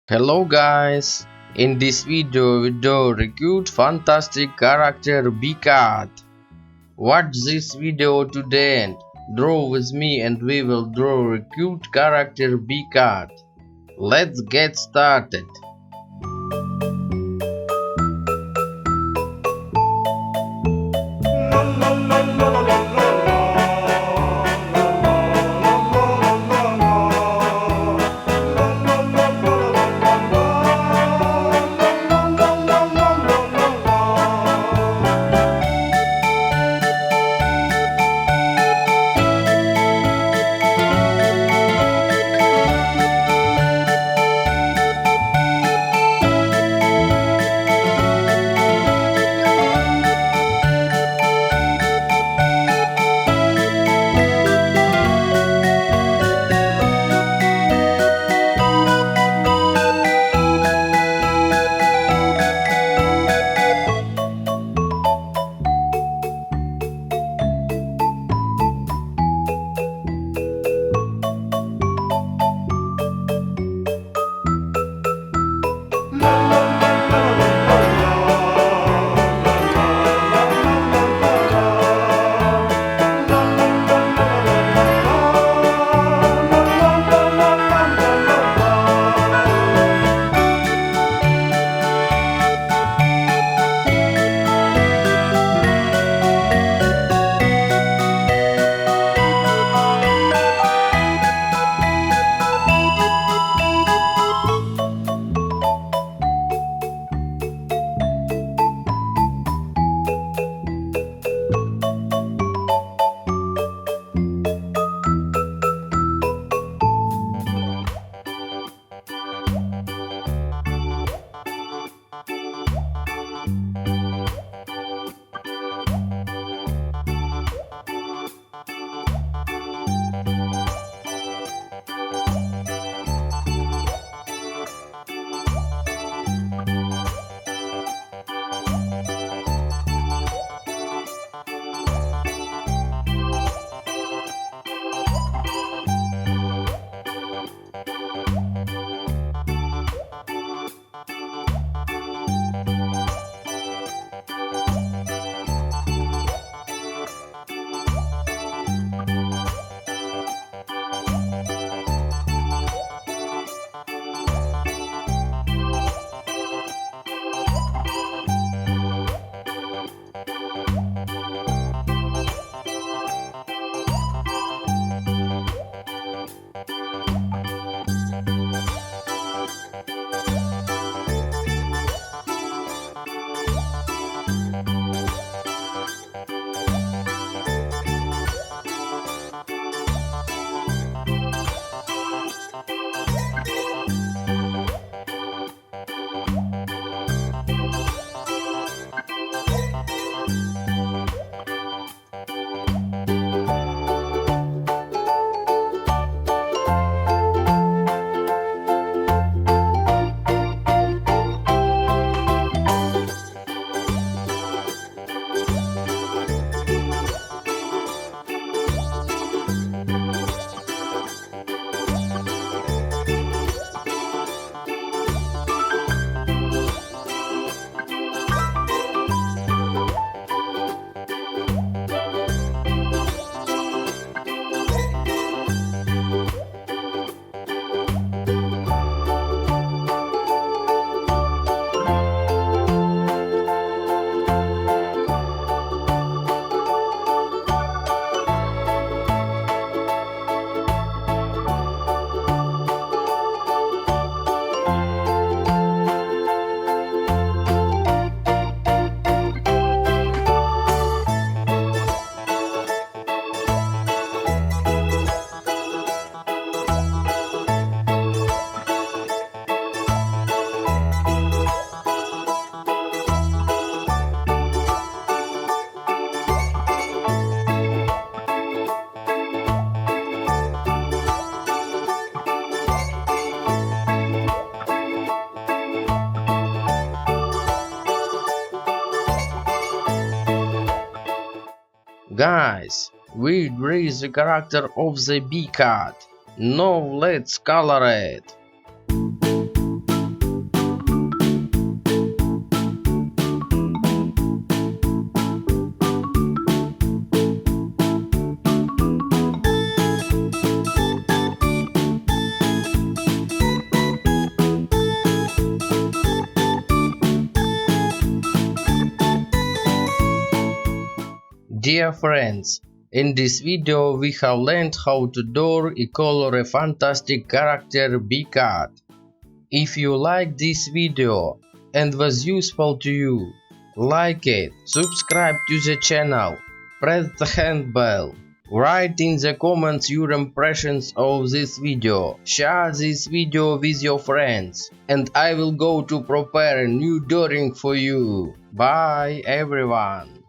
Hello guys, in this video we do recruit fantastic character B-Cat. Watch this video to the end. Draw with me and we will draw recruit character B-Cat. Let's get started. Guys, we raise the character of the B-Cat. Now let's color it. Dear friends, in this video we have learned how to draw and color a fantastic character B-Cat. If you like this video and was useful to you, like it, subscribe to the channel, press the hand bell, write in the comments your impressions of this video, share this video with your friends, and I will go to prepare a new drawing for you. Bye everyone.